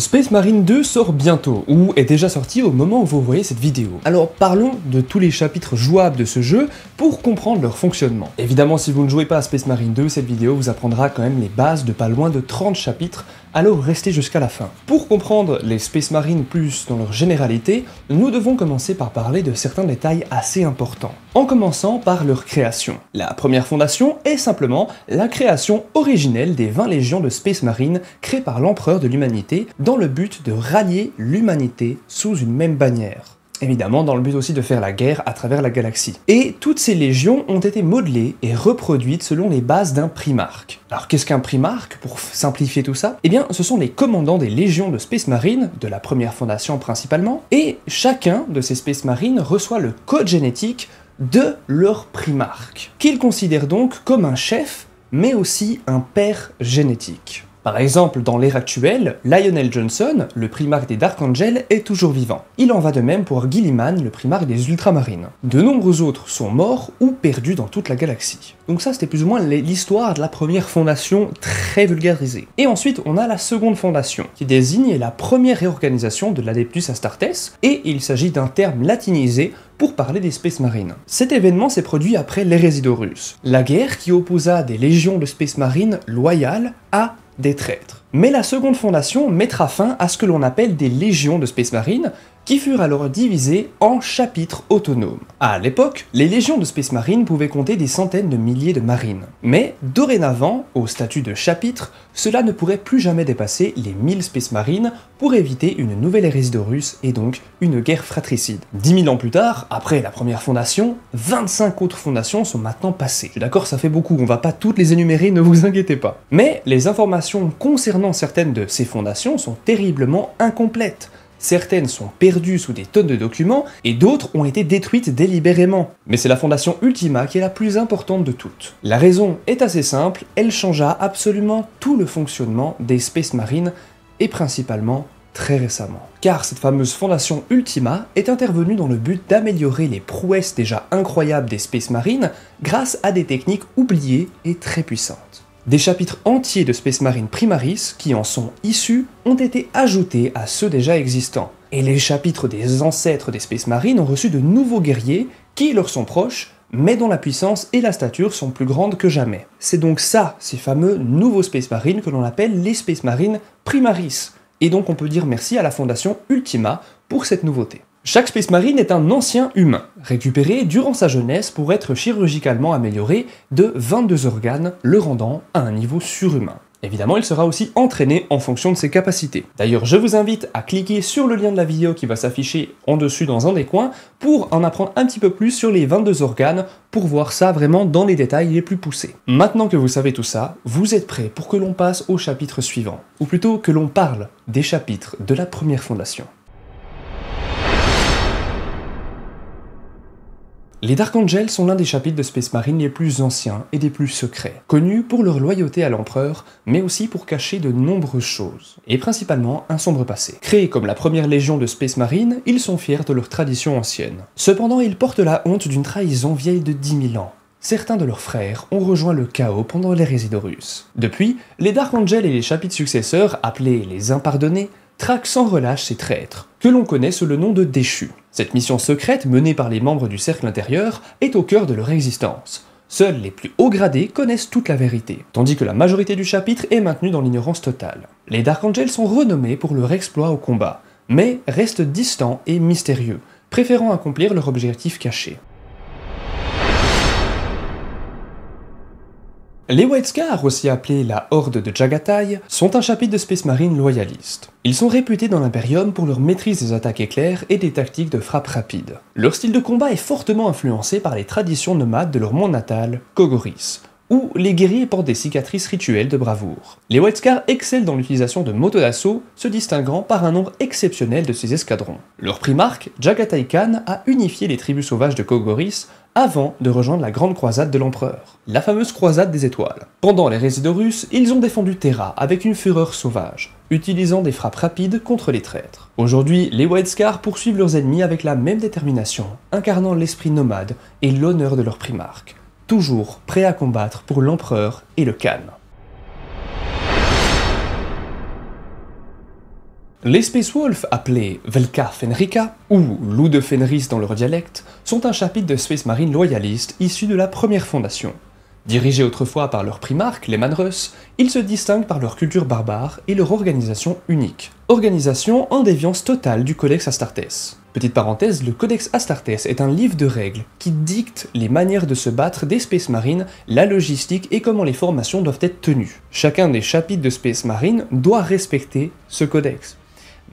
Space Marine 2 sort bientôt, ou est déjà sorti au moment où vous voyez cette vidéo. Alors parlons de tous les chapitres jouables de ce jeu pour comprendre leur fonctionnement. Évidemment, si vous ne jouez pas à Space Marine 2, cette vidéo vous apprendra quand même les bases de pas loin de 30 chapitres, alors restez jusqu'à la fin. Pour comprendre les Space Marine plus dans leur généralité, nous devons commencer par parler de certains détails assez importants. En commençant par leur création. La première fondation est simplement la création originelle des 20 légions de Space Marine créées par l'empereur de l'humanité dans le but de rallier l'humanité sous une même bannière. Évidemment, dans le but aussi de faire la guerre à travers la galaxie. Et toutes ces légions ont été modelées et reproduites selon les bases d'un primarque. Alors qu'est-ce qu'un primarque, pour simplifier tout ça? Eh bien, ce sont les commandants des légions de Space Marine, de la première fondation principalement, et chacun de ces Space Marine reçoit le code génétique de leur primarque, qu'ils considèrent donc comme un chef, mais aussi un père génétique. Par exemple, dans l'ère actuelle, Lionel Johnson, le primarque des Dark Angels, est toujours vivant. Il en va de même pour Guilliman, le primarque des Ultramarines. De nombreux autres sont morts ou perdus dans toute la galaxie. Donc ça, c'était plus ou moins l'histoire de la première fondation très vulgarisée. Et ensuite, on a la seconde fondation, qui désigne la première réorganisation de l'Adeptus Astartes, et il s'agit d'un terme latinisé pour parler des Space Marines. Cet événement s'est produit après l'hérésie d'Horus, la guerre qui opposa des légions de Space Marine loyales à des traîtres. Mais la seconde fondation mettra fin à ce que l'on appelle des légions de Space Marine, qui furent alors divisées en chapitres autonomes. À l'époque, les légions de Space Marine pouvaient compter des centaines de milliers de marines. Mais dorénavant, au statut de chapitre, cela ne pourrait plus jamais dépasser les 1000 Space Marines pour éviter une nouvelle hérésie d'Horus et donc une guerre fratricide. 10 000 ans plus tard, après la première fondation, 25 autres fondations sont maintenant passées. Je suis d'accord, ça fait beaucoup, on va pas toutes les énumérer, ne vous inquiétez pas. Mais les informations concernant certaines de ces fondations sont terriblement incomplètes. Certaines sont perdues sous des tonnes de documents, et d'autres ont été détruites délibérément. Mais c'est la fondation Ultima qui est la plus importante de toutes. La raison est assez simple, elle changea absolument tout le fonctionnement des Space Marine, et principalement très récemment. Car cette fameuse fondation Ultima est intervenue dans le but d'améliorer les prouesses déjà incroyables des Space Marine grâce à des techniques oubliées et très puissantes. Des chapitres entiers de Space Marine Primaris, qui en sont issus, ont été ajoutés à ceux déjà existants. Et les chapitres des ancêtres des Space Marine ont reçu de nouveaux guerriers qui leur sont proches, mais dont la puissance et la stature sont plus grandes que jamais. C'est donc ça, ces fameux nouveaux Space Marine que l'on appelle les Space Marine Primaris. Et donc on peut dire merci à la fondation Ultima pour cette nouveauté. Chaque Space Marine est un ancien humain, récupéré durant sa jeunesse pour être chirurgicalement amélioré de 22 organes, le rendant à un niveau surhumain. Évidemment, il sera aussi entraîné en fonction de ses capacités. D'ailleurs, je vous invite à cliquer sur le lien de la vidéo qui va s'afficher en dessus dans un des coins pour en apprendre un petit peu plus sur les 22 organes pour voir ça vraiment dans les détails les plus poussés. Maintenant que vous savez tout ça, vous êtes prêts pour que l'on passe au chapitre suivant, ou plutôt que l'on parle des chapitres de la première fondation. Les Dark Angels sont l'un des chapitres de Space Marine les plus anciens et des plus secrets, connus pour leur loyauté à l'empereur, mais aussi pour cacher de nombreuses choses, et principalement un sombre passé. Créés comme la première légion de Space Marine, ils sont fiers de leur tradition ancienne. Cependant, ils portent la honte d'une trahison vieille de 10 000 ans. Certains de leurs frères ont rejoint le chaos pendant l'hérésie d'Horus. Depuis, les Dark Angels et les chapitres successeurs, appelés les Impardonnés, traquent sans relâche ces traîtres, que l'on connaît sous le nom de déchus. Cette mission secrète, menée par les membres du Cercle Intérieur, est au cœur de leur existence. Seuls les plus hauts gradés connaissent toute la vérité, tandis que la majorité du chapitre est maintenue dans l'ignorance totale. Les Dark Angels sont renommés pour leur exploit au combat, mais restent distants et mystérieux, préférant accomplir leur objectif caché. Les White Scars, aussi appelés la Horde de Jagatai, sont un chapitre de Space Marine loyaliste. Ils sont réputés dans l'Imperium pour leur maîtrise des attaques éclairs et des tactiques de frappe rapide. Leur style de combat est fortement influencé par les traditions nomades de leur monde natal, Kogoris, où les guerriers portent des cicatrices rituelles de bravoure. Les White Scars excellent dans l'utilisation de motos d'assaut, se distinguant par un nombre exceptionnel de ces escadrons. Leur primarque, Jagatai Khan, a unifié les tribus sauvages de Kogoris avant de rejoindre la grande croisade de l'empereur, la fameuse croisade des étoiles. Pendant l'hérésie d'Horus, ils ont défendu Terra avec une fureur sauvage, utilisant des frappes rapides contre les traîtres. Aujourd'hui, les White Scars poursuivent leurs ennemis avec la même détermination, incarnant l'esprit nomade et l'honneur de leur primarque, toujours prêts à combattre pour l'empereur et le Khan. Les Space Wolves, appelés Velka Fenrika, ou Loup de Fenris dans leur dialecte, sont un chapitre de Space Marine loyaliste issu de la première fondation. Dirigés autrefois par leur primarque, les Manrus, ils se distinguent par leur culture barbare et leur organisation unique. Organisation en déviance totale du Codex Astartes. Petite parenthèse, le Codex Astartes est un livre de règles qui dicte les manières de se battre des Space Marines, la logistique et comment les formations doivent être tenues. Chacun des chapitres de Space Marine doit respecter ce codex.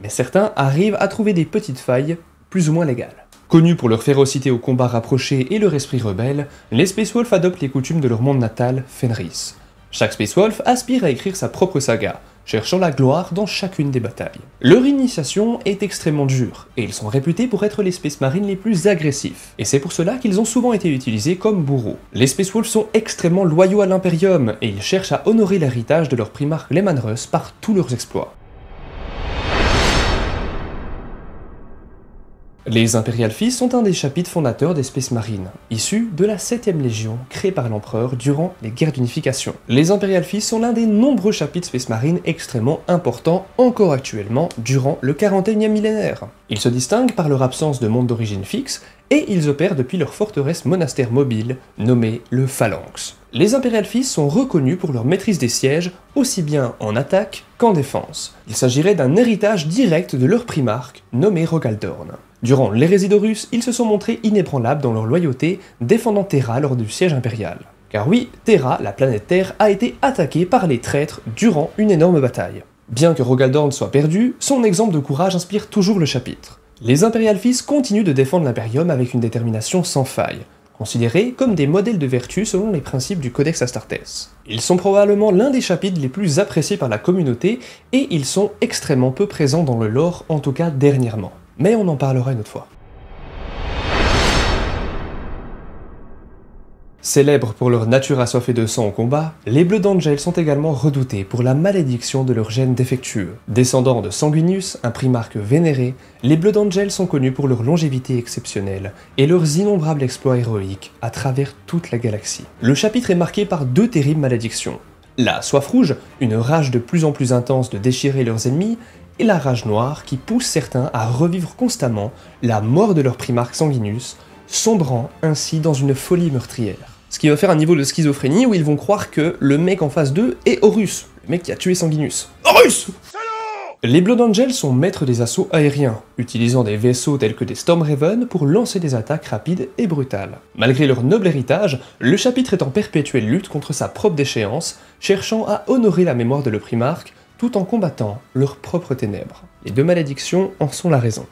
Mais certains arrivent à trouver des petites failles plus ou moins légales. Connus pour leur férocité au combat rapproché et leur esprit rebelle, les Space Wolves adoptent les coutumes de leur monde natal, Fenris. Chaque Space Wolf aspire à écrire sa propre saga, cherchant la gloire dans chacune des batailles. Leur initiation est extrêmement dure, et ils sont réputés pour être les Space Marines les plus agressifs, et c'est pour cela qu'ils ont souvent été utilisés comme bourreaux. Les Space Wolves sont extrêmement loyaux à l'Imperium, et ils cherchent à honorer l'héritage de leur primarque les Manrus par tous leurs exploits. Les Imperial Fils sont un des chapitres fondateurs des Space Marines, issus de la 7ème Légion créée par l'Empereur durant les guerres d'unification. Les Imperial Fils sont l'un des nombreux chapitres Space Marine extrêmement importants encore actuellement durant le 41e millénaire. Ils se distinguent par leur absence de monde d'origine fixe et ils opèrent depuis leur forteresse monastère mobile nommée le Phalanx. Les Imperial Fils sont reconnus pour leur maîtrise des sièges aussi bien en attaque qu'en défense. Il s'agirait d'un héritage direct de leur primarque nommé Rogaldorn. Durant l'hérésie d'Horus, ils se sont montrés inébranlables dans leur loyauté, défendant Terra lors du siège impérial. Car oui, Terra, la planète Terre, a été attaquée par les traîtres durant une énorme bataille. Bien que Rogaldorn soit perdu, son exemple de courage inspire toujours le chapitre. Les Imperial Fils continuent de défendre l'Imperium avec une détermination sans faille, considérés comme des modèles de vertu selon les principes du Codex Astartes. Ils sont probablement l'un des chapitres les plus appréciés par la communauté, et ils sont extrêmement peu présents dans le lore, en tout cas dernièrement. Mais on en parlera une autre fois. Célèbres pour leur nature assoiffée de sang au combat, les Blood Angels sont également redoutés pour la malédiction de leur gène défectueux. Descendants de Sanguinius, un primarque vénéré, les Blood Angels sont connus pour leur longévité exceptionnelle et leurs innombrables exploits héroïques à travers toute la galaxie. Le chapitre est marqué par deux terribles malédictions. La soif rouge, une rage de plus en plus intense de déchirer leurs ennemis, et la rage noire qui pousse certains à revivre constamment la mort de leur primarque Sanguinius, sombrant ainsi dans une folie meurtrière. Ce qui va faire un niveau de schizophrénie où ils vont croire que le mec en face d'eux est Horus, le mec qui a tué Sanguinius. Horus! Les Blood Angels sont maîtres des assauts aériens, utilisant des vaisseaux tels que des Stormraven pour lancer des attaques rapides et brutales. Malgré leur noble héritage, le chapitre est en perpétuelle lutte contre sa propre déchéance, cherchant à honorer la mémoire de le primarque, tout en combattant leurs propres ténèbres. Les deux malédictions en sont la raison.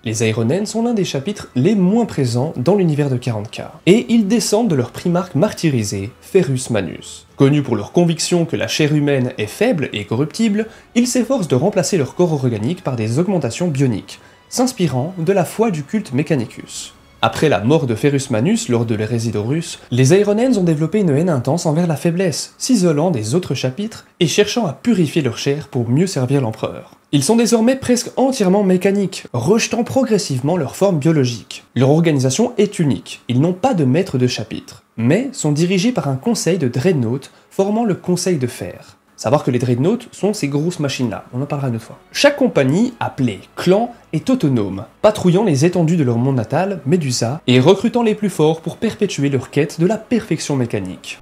Les Aeronen sont l'un des chapitres les moins présents dans l'univers de 40K, et ils descendent de leur primarque martyrisé, Ferrus Manus. Connus pour leur conviction que la chair humaine est faible et corruptible, ils s'efforcent de remplacer leur corps organique par des augmentations bioniques, s'inspirant de la foi du culte Mechanicus. Après la mort de Ferrus Manus lors de l'hérésie d'Horus, les Aeronens ont développé une haine intense envers la faiblesse, s'isolant des autres chapitres et cherchant à purifier leur chair pour mieux servir l'empereur. Ils sont désormais presque entièrement mécaniques, rejetant progressivement leur forme biologique. Leur organisation est unique, ils n'ont pas de maître de chapitre, mais sont dirigés par un conseil de Dreadnought formant le Conseil de Fer. Savoir que les Dreadnoughts sont ces grosses machines-là, on en parlera une autre fois. Chaque compagnie, appelée clan, est autonome, patrouillant les étendues de leur monde natal, Medusa, et recrutant les plus forts pour perpétuer leur quête de la perfection mécanique.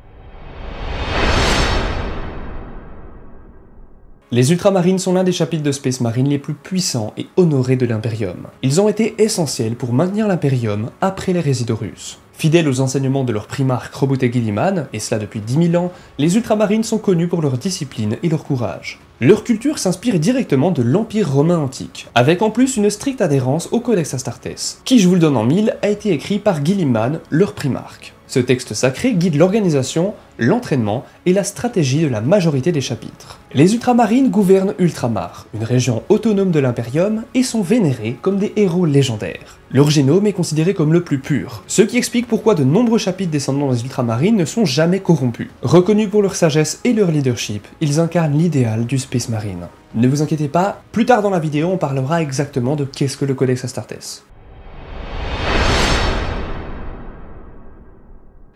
Les Ultramarines sont l'un des chapitres de Space Marine les plus puissants et honorés de l'Imperium. Ils ont été essentiels pour maintenir l'Imperium après l'hérésie d'Horus. Fidèles aux enseignements de leur primarque Roboute Guilliman, et cela depuis 10 000 ans, les Ultramarines sont connus pour leur discipline et leur courage. Leur culture s'inspire directement de l'Empire romain antique, avec en plus une stricte adhérence au Codex Astartes, qui, je vous le donne en mille, a été écrit par Guilliman, leur primarque. Ce texte sacré guide l'organisation, l'entraînement et la stratégie de la majorité des chapitres. Les Ultramarines gouvernent Ultramar, une région autonome de l'Imperium, et sont vénérés comme des héros légendaires. Leur génome est considéré comme le plus pur, ce qui explique pourquoi de nombreux chapitres descendant des Ultramarines ne sont jamais corrompus. Reconnus pour leur sagesse et leur leadership, ils incarnent l'idéal du Space Marine. Ne vous inquiétez pas, plus tard dans la vidéo on parlera exactement de qu'est-ce que le Codex Astartes.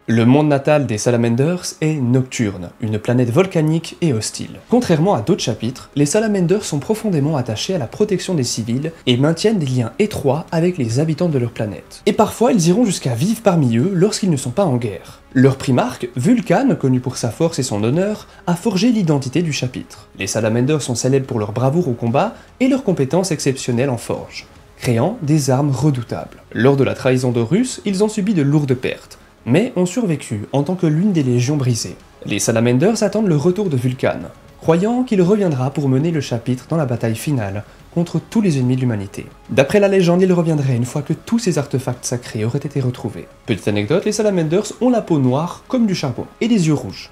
Le monde natal des Salamanders est Nocturne, une planète volcanique et hostile. Contrairement à d'autres chapitres, les Salamanders sont profondément attachés à la protection des civils et maintiennent des liens étroits avec les habitants de leur planète. Et parfois, ils iront jusqu'à vivre parmi eux lorsqu'ils ne sont pas en guerre. Leur primarque, Vulcan, connu pour sa force et son honneur, a forgé l'identité du chapitre. Les Salamanders sont célèbres pour leur bravoure au combat et leurs compétences exceptionnelles en forge, créant des armes redoutables. Lors de la trahison d'Horus, ils ont subi de lourdes pertes, mais ont survécu en tant que l'une des légions brisées. Les Salamanders attendent le retour de Vulcan, croyant qu'il reviendra pour mener le chapitre dans la bataille finale contre tous les ennemis de l'humanité. D'après la légende, il reviendrait une fois que tous ces artefacts sacrés auraient été retrouvés. Petite anecdote, les Salamanders ont la peau noire comme du charbon, et des yeux rouges.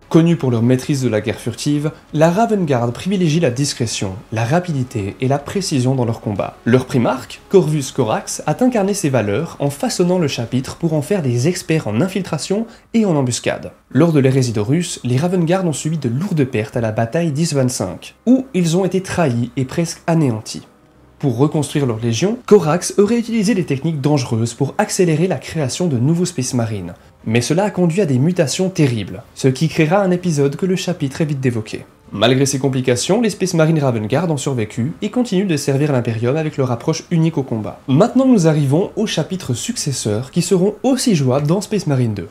Connus pour leur maîtrise de la guerre furtive, la Ravengard privilégie la discrétion, la rapidité et la précision dans leurs combats. Leur primarque, Corvus Corax, a incarné ces valeurs en façonnant le chapitre pour en faire des experts en infiltration et en embuscade. Lors de l'hérésie d'Horus, les Ravengard ont subi de lourdes pertes à la bataille d'Is-25, où ils ont été trahis et presque anéantis. Pour reconstruire leur légion, Corax aurait utilisé des techniques dangereuses pour accélérer la création de nouveaux Space Marines, mais cela a conduit à des mutations terribles, ce qui créera un épisode que le chapitre évite d'évoquer. Malgré ces complications, les Space Marines Ravengard ont survécu et continuent de servir l'Imperium avec leur approche unique au combat. Maintenant nous arrivons aux chapitres successeurs qui seront aussi jouables dans Space Marine 2.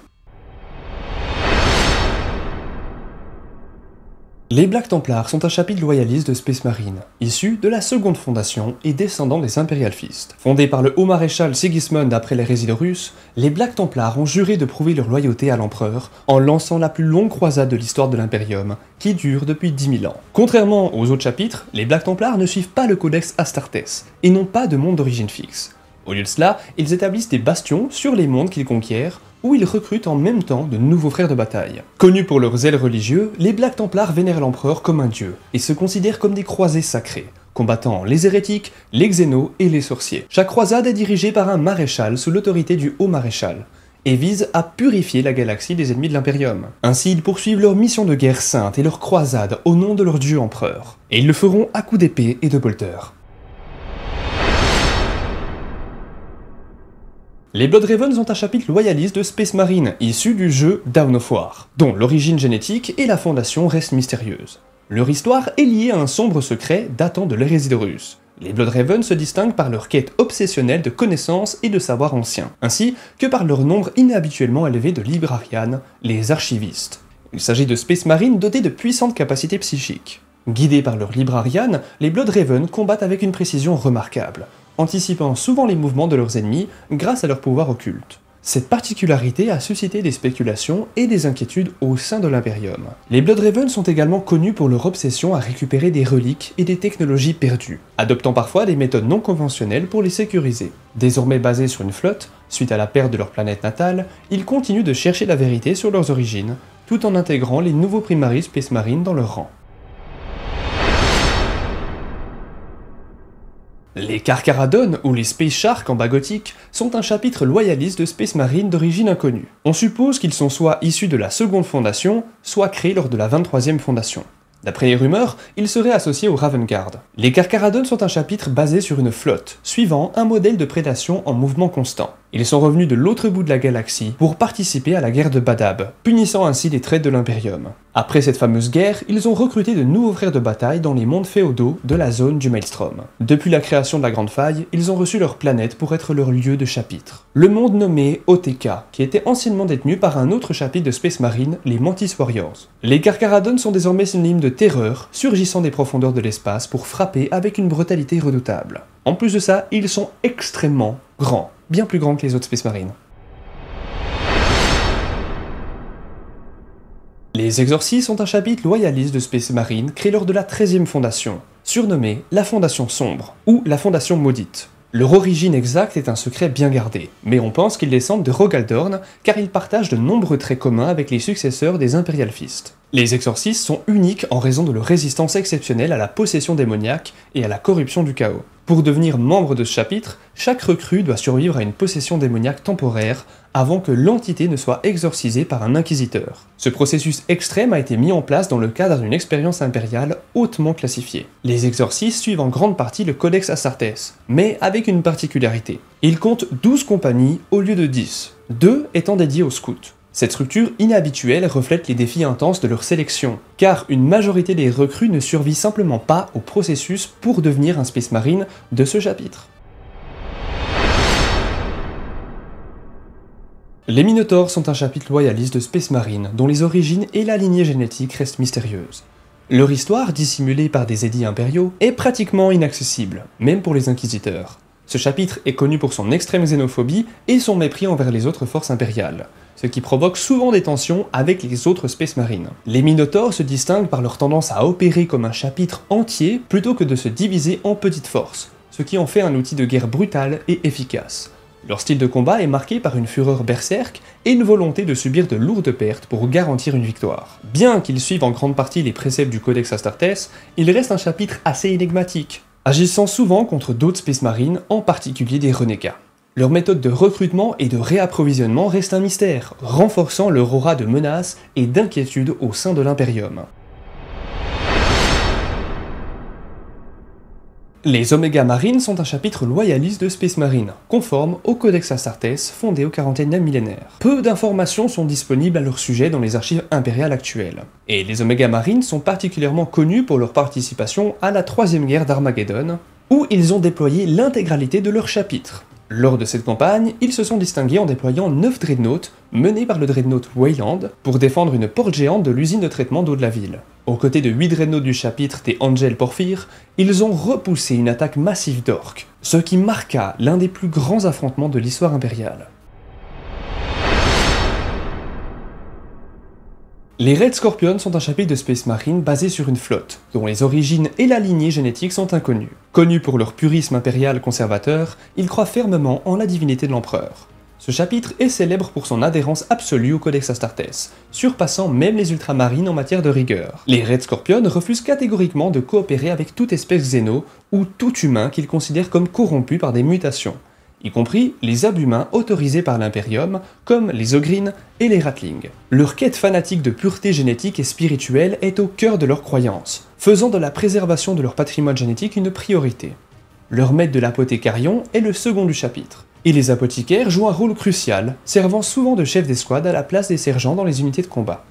Les Black Templars sont un chapitre loyaliste de Space Marine, issu de la seconde fondation et descendant des Imperial Fist. Fondés par le haut maréchal Sigismund après l'hérésie d'Horus, les Black Templars ont juré de prouver leur loyauté à l'empereur en lançant la plus longue croisade de l'histoire de l'Imperium, qui dure depuis 10 000 ans. Contrairement aux autres chapitres, les Black Templars ne suivent pas le codex Astartes, et n'ont pas de monde d'origine fixe. Au lieu de cela, ils établissent des bastions sur les mondes qu'ils conquièrent, où ils recrutent en même temps de nouveaux frères de bataille. Connus pour leur zèle religieux, les Black Templars vénèrent l'empereur comme un dieu, et se considèrent comme des croisés sacrés, combattant les hérétiques, les xénos et les sorciers. Chaque croisade est dirigée par un maréchal sous l'autorité du haut maréchal, et vise à purifier la galaxie des ennemis de l'Imperium. Ainsi, ils poursuivent leur mission de guerre sainte et leur croisade au nom de leur dieu empereur, et ils le feront à coups d'épée et de bolter. Les Blood Ravens ont un chapitre loyaliste de Space Marine, issu du jeu Dawn of War, dont l'origine génétique et la fondation restent mystérieuses. Leur histoire est liée à un sombre secret datant de l'hérésie d'Horus. Les Blood Ravens se distinguent par leur quête obsessionnelle de connaissances et de savoirs anciens, ainsi que par leur nombre inhabituellement élevé de librarians, les archivistes. Il s'agit de Space Marines dotés de puissantes capacités psychiques. Guidés par leurs librarians, les Blood Ravens combattent avec une précision remarquable, anticipant souvent les mouvements de leurs ennemis grâce à leur pouvoir occulte. Cette particularité a suscité des spéculations et des inquiétudes au sein de l'Imperium. Les Blood Ravens sont également connus pour leur obsession à récupérer des reliques et des technologies perdues, adoptant parfois des méthodes non conventionnelles pour les sécuriser. Désormais basés sur une flotte, suite à la perte de leur planète natale, ils continuent de chercher la vérité sur leurs origines, tout en intégrant les nouveaux Primaris Space Marine dans leur rang. Les Carcharodon, ou les Space Sharks en bas gothique, sont un chapitre loyaliste de Space Marine d'origine inconnue. On suppose qu'ils sont soit issus de la seconde fondation, soit créés lors de la 23e fondation. D'après les rumeurs, ils seraient associés aux Ravengard. Les Carcharodon sont un chapitre basé sur une flotte, suivant un modèle de prédation en mouvement constant. Ils sont revenus de l'autre bout de la galaxie pour participer à la guerre de Badab, punissant ainsi les traîtres de l'Imperium. Après cette fameuse guerre, ils ont recruté de nouveaux frères de bataille dans les mondes féodaux de la zone du Maelstrom. Depuis la création de la Grande Faille, ils ont reçu leur planète pour être leur lieu de chapitre. Le monde nommé OTK, qui était anciennement détenu par un autre chapitre de Space Marine, les Mantis Warriors. Les Carcharodon sont désormais synonymes de terreur, surgissant des profondeurs de l'espace pour frapper avec une brutalité redoutable. En plus de ça, ils sont extrêmement grands, bien plus grands que les autres Space Marines. Les Exorcistes sont un chapitre loyaliste de Space Marine créé lors de la 13e fondation, surnommée la Fondation Sombre, ou la Fondation Maudite. Leur origine exacte est un secret bien gardé, mais on pense qu'ils descendent de Rogaldorn car ils partagent de nombreux traits communs avec les successeurs des Imperial Fist. Les Exorcistes sont uniques en raison de leur résistance exceptionnelle à la possession démoniaque et à la corruption du chaos. Pour devenir membre de ce chapitre, chaque recrue doit survivre à une possession démoniaque temporaire avant que l'entité ne soit exorcisée par un inquisiteur. Ce processus extrême a été mis en place dans le cadre d'une expérience impériale hautement classifiée. Les exorcistes suivent en grande partie le Codex Astartes, mais avec une particularité. Ils comptent 12 compagnies au lieu de 10, 2 étant dédiées aux scouts. Cette structure inhabituelle reflète les défis intenses de leur sélection, car une majorité des recrues ne survit simplement pas au processus pour devenir un Space Marine de ce chapitre. Les Minotaurs sont un chapitre loyaliste de Space Marine, dont les origines et la lignée génétique restent mystérieuses. Leur histoire, dissimulée par des édits impériaux, est pratiquement inaccessible, même pour les inquisiteurs. Ce chapitre est connu pour son extrême xénophobie et son mépris envers les autres forces impériales, ce qui provoque souvent des tensions avec les autres Space Marines. Les Minotaurs se distinguent par leur tendance à opérer comme un chapitre entier plutôt que de se diviser en petites forces, ce qui en fait un outil de guerre brutal et efficace. Leur style de combat est marqué par une fureur berserk et une volonté de subir de lourdes pertes pour garantir une victoire. Bien qu'ils suivent en grande partie les préceptes du Codex Astartes, il reste un chapitre assez énigmatique, agissant souvent contre d'autres Space Marines, en particulier des renégats. Leur méthode de recrutement et de réapprovisionnement reste un mystère, renforçant leur aura de menace et d'inquiétude au sein de l'Imperium. Les Omega Marines sont un chapitre loyaliste de Space Marine, conforme au Codex Astartes fondé au 41e millénaire. Peu d'informations sont disponibles à leur sujet dans les archives impériales actuelles. Et les Omega Marines sont particulièrement connus pour leur participation à la troisième guerre d'Armageddon, où ils ont déployé l'intégralité de leur chapitre. Lors de cette campagne, ils se sont distingués en déployant 9 dreadnoughts menés par le dreadnought Wayland pour défendre une porte géante de l'usine de traitement d'eau de la ville. Aux côtés de 8 dreadnoughts du chapitre des Angel Porphyre, ils ont repoussé une attaque massive d'orques, ce qui marqua l'un des plus grands affrontements de l'histoire impériale. Les Red Scorpions sont un chapitre de Space Marine basé sur une flotte, dont les origines et la lignée génétique sont inconnues. Connus pour leur purisme impérial conservateur, ils croient fermement en la divinité de l'empereur. Ce chapitre est célèbre pour son adhérence absolue au Codex Astartes, surpassant même les ultramarines en matière de rigueur. Les Red Scorpions refusent catégoriquement de coopérer avec toute espèce xéno ou tout humain qu'ils considèrent comme corrompu par des mutations, y compris les abhumains autorisés par l'Imperium, comme les Ogryn et les Ratlings. Leur quête fanatique de pureté génétique et spirituelle est au cœur de leurs croyances, faisant de la préservation de leur patrimoine génétique une priorité. Leur maître de l'apothécarion est le second du chapitre, et les apothicaires jouent un rôle crucial, servant souvent de chef d'escouade à la place des sergents dans les unités de combat.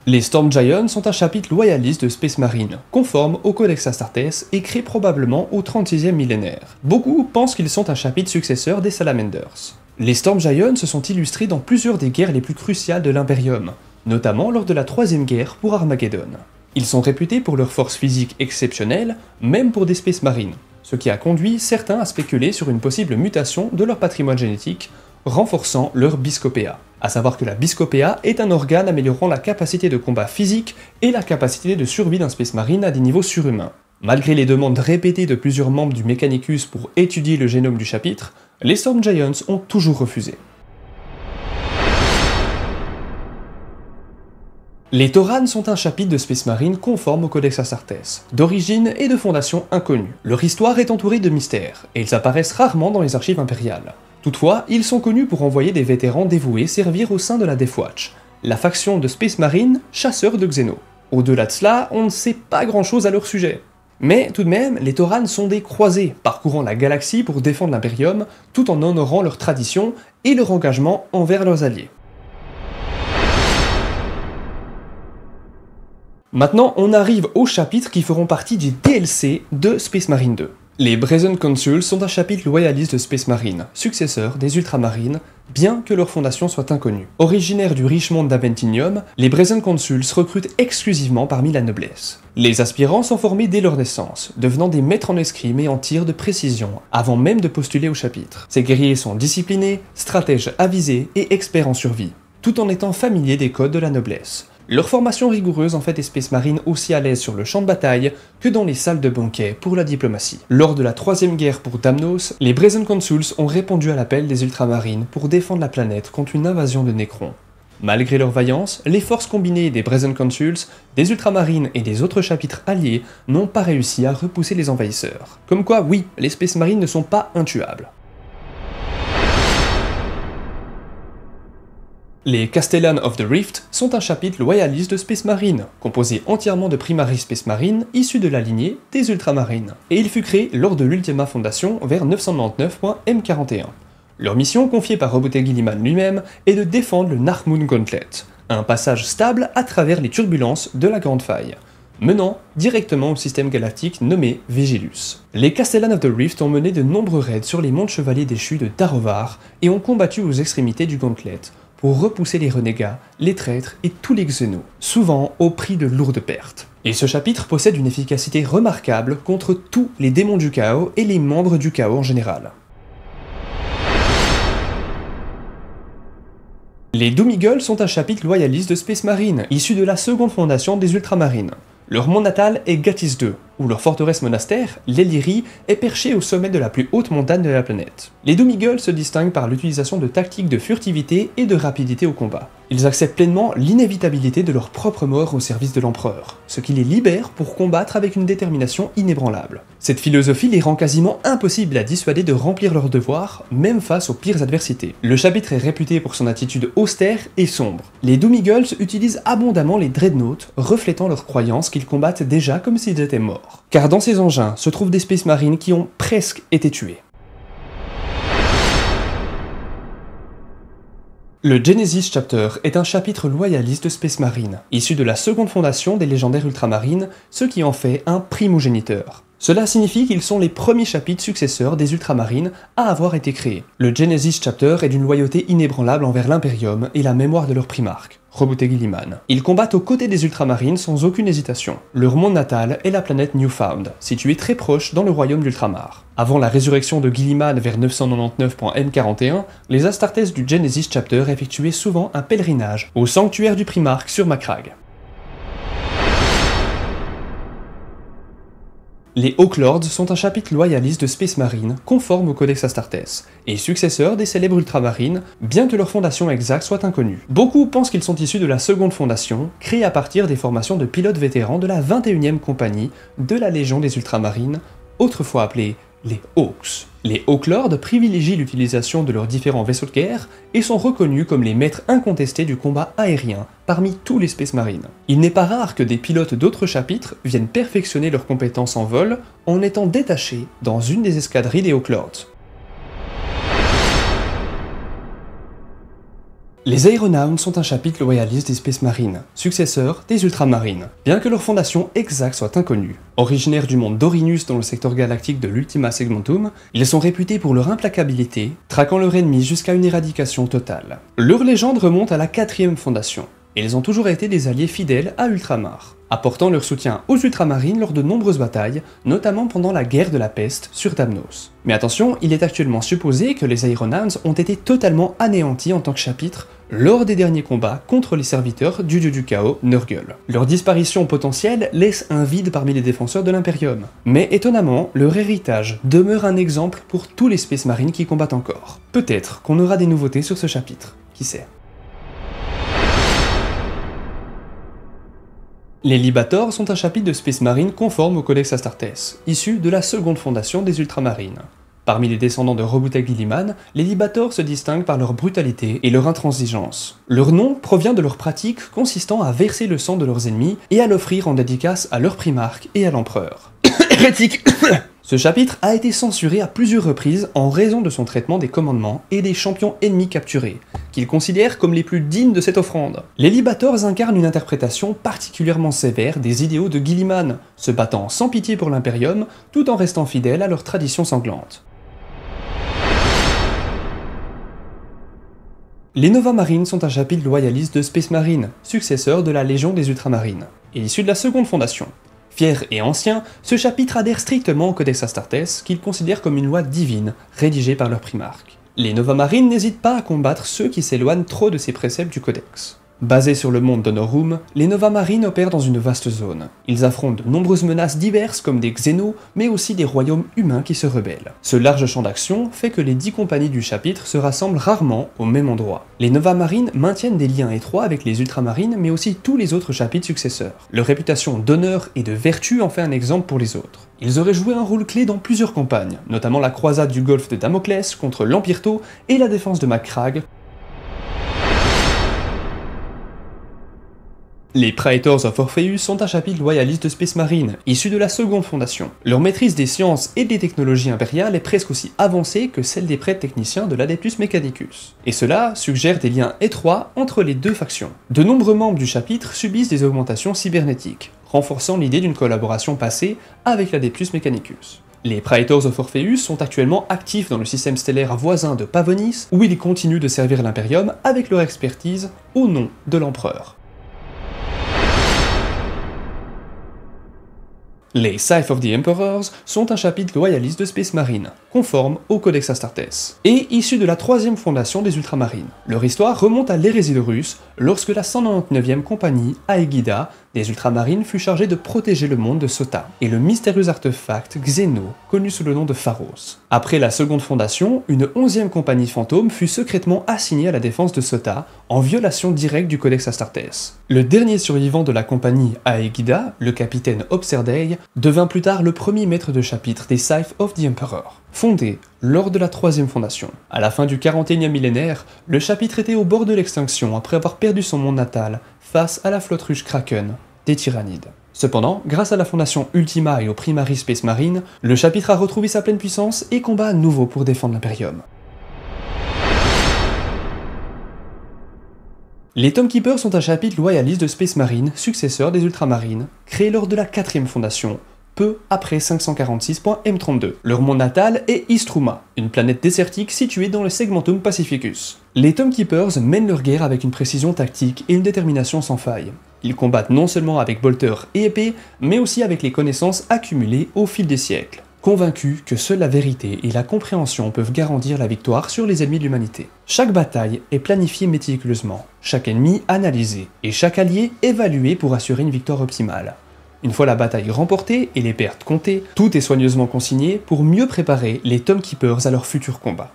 Les Storm Giants sont un chapitre loyaliste de Space Marine, conforme au Codex Astartes et créé probablement au 36e millénaire. Beaucoup pensent qu'ils sont un chapitre successeur des Salamanders. Les Storm Giants se sont illustrés dans plusieurs des guerres les plus cruciales de l'Imperium, notamment lors de la troisième guerre pour Armageddon. Ils sont réputés pour leur force physique exceptionnelle, même pour des Space Marines, ce qui a conduit certains à spéculer sur une possible mutation de leur patrimoine génétique, renforçant leur biscopéa. À savoir que la biscopéa est un organe améliorant la capacité de combat physique et la capacité de survie d'un Space Marine à des niveaux surhumains. Malgré les demandes répétées de plusieurs membres du Mechanicus pour étudier le génome du chapitre, les Storm Giants ont toujours refusé. Les Tauran sont un chapitre de Space Marine conforme au Codex Astartes, d'origine et de fondation inconnue. Leur histoire est entourée de mystères, et ils apparaissent rarement dans les archives impériales. Toutefois, ils sont connus pour envoyer des vétérans dévoués servir au sein de la Death Watch, la faction de Space Marine chasseurs de Xéno. Au-delà de cela, on ne sait pas grand-chose à leur sujet. Mais tout de même, les Tauran sont des croisés, parcourant la galaxie pour défendre l'Imperium, tout en honorant leurs traditions et leur engagement envers leurs alliés. Maintenant, on arrive aux chapitres qui feront partie du DLC de Space Marine 2. Les Brazen Consuls sont un chapitre loyaliste de Space Marine, successeur des Ultramarines, bien que leur fondation soit inconnue. Originaires du riche monde d'Aventinium, les Brazen Consuls recrutent exclusivement parmi la noblesse. Les aspirants sont formés dès leur naissance, devenant des maîtres en escrime et en tir de précision, avant même de postuler au chapitre. Ces guerriers sont disciplinés, stratèges avisés et experts en survie, tout en étant familiers des codes de la noblesse. Leur formation rigoureuse en fait des Space Marines aussi à l'aise sur le champ de bataille que dans les salles de banquet pour la diplomatie. Lors de la troisième guerre pour Damnos, les Brazen Consuls ont répondu à l'appel des Ultramarines pour défendre la planète contre une invasion de Necrons. Malgré leur vaillance, les forces combinées des Brazen Consuls, des Ultramarines et des autres chapitres alliés n'ont pas réussi à repousser les envahisseurs. Comme quoi, oui, les Space Marines ne sont pas intuables. Les Castellan of the Rift sont un chapitre loyaliste de Space Marine, composé entièrement de Primaris Space Marine issus de la lignée des Ultramarines, et il fut créé lors de l'Ultima Fondation vers 999.M41. Leur mission, confiée par Roboute Guilliman lui-même, est de défendre le Narmoon Gauntlet, un passage stable à travers les turbulences de la Grande Faille, menant directement au système galactique nommé Vigilus. Les Castellan of the Rift ont mené de nombreux raids sur les mondes chevaliers déchus de Darovar et ont combattu aux extrémités du Gauntlet, pour repousser les renégats, les traîtres et tous les xénos, souvent au prix de lourdes pertes. Et ce chapitre possède une efficacité remarquable contre tous les démons du chaos et les membres du chaos en général. Les Doom Eagles sont un chapitre loyaliste de Space Marine, issu de la seconde fondation des Ultramarines. Leur monde natal est Gatis II, où leur forteresse monastère, l'Elyrie, est perchée au sommet de la plus haute montagne de la planète. Les Doom Eagles se distinguent par l'utilisation de tactiques de furtivité et de rapidité au combat. Ils acceptent pleinement l'inévitabilité de leur propre mort au service de l'empereur, ce qui les libère pour combattre avec une détermination inébranlable. Cette philosophie les rend quasiment impossibles à dissuader de remplir leurs devoirs, même face aux pires adversités. Le chapitre est réputé pour son attitude austère et sombre. Les Doom Eagles utilisent abondamment les Dreadnoughts, reflétant leur croyance qu'ils combattent déjà comme s'ils étaient morts. Car dans ces engins se trouvent des Space Marines qui ont presque été tués. Le Genesis Chapter est un chapitre loyaliste de Space Marine, issu de la seconde fondation des légendaires ultramarines, ce qui en fait un primogéniteur. Cela signifie qu'ils sont les premiers chapitres successeurs des Ultramarines à avoir été créés. Le Genesis Chapter est d'une loyauté inébranlable envers l'Imperium et la mémoire de leur primarque, Roboute Guilliman. Ils combattent aux côtés des Ultramarines sans aucune hésitation. Leur monde natal est la planète Newfound, située très proche dans le royaume d'Ultramar. Avant la résurrection de Guilliman vers 999.M41, les Astartes du Genesis Chapter effectuaient souvent un pèlerinage au sanctuaire du primarque sur Macragge. Les Hawklords sont un chapitre loyaliste de Space Marine, conforme au Codex Astartes, et successeur des célèbres Ultramarines, bien que leur fondation exacte soit inconnue. Beaucoup pensent qu'ils sont issus de la seconde fondation, créée à partir des formations de pilotes vétérans de la 21e compagnie de la Légion des Ultramarines, autrefois appelée les Hawks. Les Hawklords privilégient l'utilisation de leurs différents vaisseaux de guerre et sont reconnus comme les maîtres incontestés du combat aérien parmi tous les Space Marines. Il n'est pas rare que des pilotes d'autres chapitres viennent perfectionner leurs compétences en vol en étant détachés dans une des escadrilles des Hawklords. Les Aeronauts sont un chapitre loyaliste des Space Marines, successeurs des Ultramarines, bien que leur fondation exacte soit inconnue. Originaires du monde d'Orinus dans le secteur galactique de l'Ultima Segmentum, ils sont réputés pour leur implacabilité, traquant leur ennemi jusqu'à une éradication totale. Leur légende remonte à la 4e fondation, et ils ont toujours été des alliés fidèles à Ultramar, apportant leur soutien aux Ultramarines lors de nombreuses batailles, notamment pendant la guerre de la peste sur Damnos. Mais attention, il est actuellement supposé que les Aeronauts ont été totalement anéantis en tant que chapitre lors des derniers combats contre les serviteurs du dieu du chaos, Nurgle. Leur disparition potentielle laisse un vide parmi les défenseurs de l'Imperium. Mais étonnamment, leur héritage demeure un exemple pour tous les Space Marines qui combattent encore. Peut-être qu'on aura des nouveautés sur ce chapitre, qui sait. Les Libators sont un chapitre de Space Marine conforme au Codex Astartes, issu de la seconde fondation des Ultramarines. Parmi les descendants de Roboute Guilliman, les Libators se distinguent par leur brutalité et leur intransigeance. Leur nom provient de leur pratique consistant à verser le sang de leurs ennemis et à l'offrir en dédicace à leur primarque et à l'empereur. Hérétique. Ce chapitre a été censuré à plusieurs reprises en raison de son traitement des commandements et des champions ennemis capturés, qu'ils considèrent comme les plus dignes de cette offrande. Les Libators incarnent une interprétation particulièrement sévère des idéaux de Guilliman, se battant sans pitié pour l'Imperium, tout en restant fidèles à leur tradition sanglante. Les Nova Marines sont un chapitre loyaliste de Space Marine, successeur de la Légion des Ultramarines, et issu de la seconde fondation. Fier et ancien, ce chapitre adhère strictement au Codex Astartes, qu'ils considèrent comme une loi divine, rédigée par leur primarque. Les Nova Marines n'hésitent pas à combattre ceux qui s'éloignent trop de ces préceptes du Codex. Basés sur le monde d'Honorum, les Nova Marines opèrent dans une vaste zone. Ils affrontent de nombreuses menaces diverses comme des Xénos, mais aussi des royaumes humains qui se rebellent. Ce large champ d'action fait que les 10 compagnies du chapitre se rassemblent rarement au même endroit. Les Nova Marines maintiennent des liens étroits avec les Ultramarines, mais aussi tous les autres chapitres successeurs. Leur réputation d'honneur et de vertu en fait un exemple pour les autres. Ils auraient joué un rôle clé dans plusieurs campagnes, notamment la croisade du golfe de Damoclès contre l'Empire Tau et la défense de Macragge. Les Praetors of Orpheus sont un chapitre loyaliste de Space Marine, issu de la seconde fondation. Leur maîtrise des sciences et des technologies impériales est presque aussi avancée que celle des prêtres techniciens de l'Adeptus Mechanicus. Et cela suggère des liens étroits entre les deux factions. De nombreux membres du chapitre subissent des augmentations cybernétiques, renforçant l'idée d'une collaboration passée avec l'Adeptus Mechanicus. Les Praetors of Orpheus sont actuellement actifs dans le système stellaire voisin de Pavonis, où ils continuent de servir l'Imperium avec leur expertise au nom de l'Empereur. Les Scythes of the Emperors sont un chapitre loyaliste de Space Marine, conforme au Codex Astartes, et issu de la 3e fondation des Ultramarines. Leur histoire remonte à l'hérésie de Russe, lorsque la 199e compagnie, Aegida, des Ultramarines fut chargée de protéger le monde de Sota, et le mystérieux artefact Xeno, connu sous le nom de Pharos. Après la seconde fondation, une 11e compagnie fantôme fut secrètement assignée à la défense de Sota, en violation directe du Codex Astartes. Le dernier survivant de la compagnie Aegida, le capitaine Obserdei, devint plus tard le premier maître de chapitre des Scythes of the Emperor, fondé lors de la 3e fondation. À la fin du 41e millénaire, le chapitre était au bord de l'extinction après avoir perdu son monde natal face à la flotte russe Kraken des Tyrannides. Cependant, grâce à la fondation Ultima et au Primaris Space Marine, le chapitre a retrouvé sa pleine puissance et combat à nouveau pour défendre l'Imperium. Les Tomekeepers sont un chapitre loyaliste de Space Marine, successeur des Ultramarines, créé lors de la 4e fondation, peu après 546.M32. Leur monde natal est Istruma, une planète désertique située dans le Segmentum Pacificus. Les Tomekeepers mènent leur guerre avec une précision tactique et une détermination sans faille. Ils combattent non seulement avec bolters et épées, mais aussi avec les connaissances accumulées au fil des siècles, convaincus que seule la vérité et la compréhension peuvent garantir la victoire sur les ennemis de l'humanité. Chaque bataille est planifiée méticuleusement, chaque ennemi analysé, et chaque allié évalué pour assurer une victoire optimale. Une fois la bataille remportée et les pertes comptées, tout est soigneusement consigné pour mieux préparer les Tomekeepers à leur futur combat.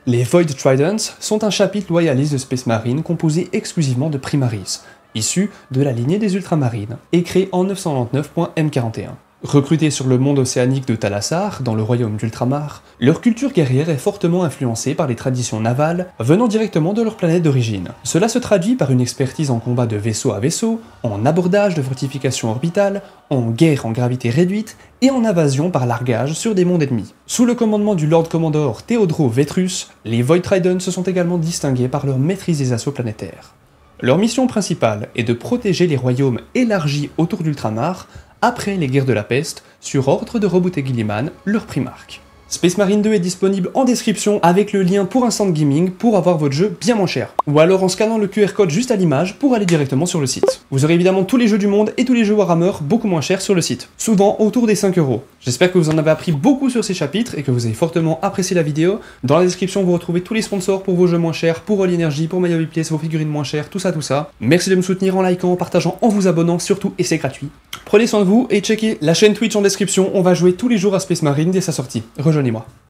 Les Void Tridents sont un chapitre loyaliste de Space Marine composé exclusivement de Primaris, issus de la lignée des Ultramarines, et créé en 999.M41. Recrutés sur le monde océanique de Thalassar, dans le royaume d'Ultramar, leur culture guerrière est fortement influencée par les traditions navales venant directement de leur planète d'origine. Cela se traduit par une expertise en combat de vaisseau à vaisseau, en abordage de fortifications orbitales, en guerre en gravité réduite et en invasion par largage sur des mondes ennemis. Sous le commandement du Lord Commodore Theodro Vetrus, les Void Tridents se sont également distingués par leur maîtrise des assauts planétaires. Leur mission principale est de protéger les royaumes élargis autour d'Ultramar après les guerres de la peste, sur ordre de Roboute Guilliman, leur primarque. Space Marine 2 est disponible en description avec le lien pour Instant Gaming pour avoir votre jeu bien moins cher. Ou alors en scannant le QR code juste à l'image pour aller directement sur le site. Vous aurez évidemment tous les jeux du monde et tous les jeux Warhammer beaucoup moins chers sur le site. Souvent autour des 5 €. J'espère que vous en avez appris beaucoup sur ces chapitres et que vous avez fortement apprécié la vidéo. Dans la description vous retrouvez tous les sponsors pour vos jeux moins chers, pour All Energy, pour My Place, vos figurines moins chères, tout ça. Merci de me soutenir en likant, en partageant, en vous abonnant surtout et c'est gratuit. Prenez soin de vous et checkez la chaîne Twitch en description, on va jouer tous les jours à Space Marine dès sa sortie. Rejoignez-moi.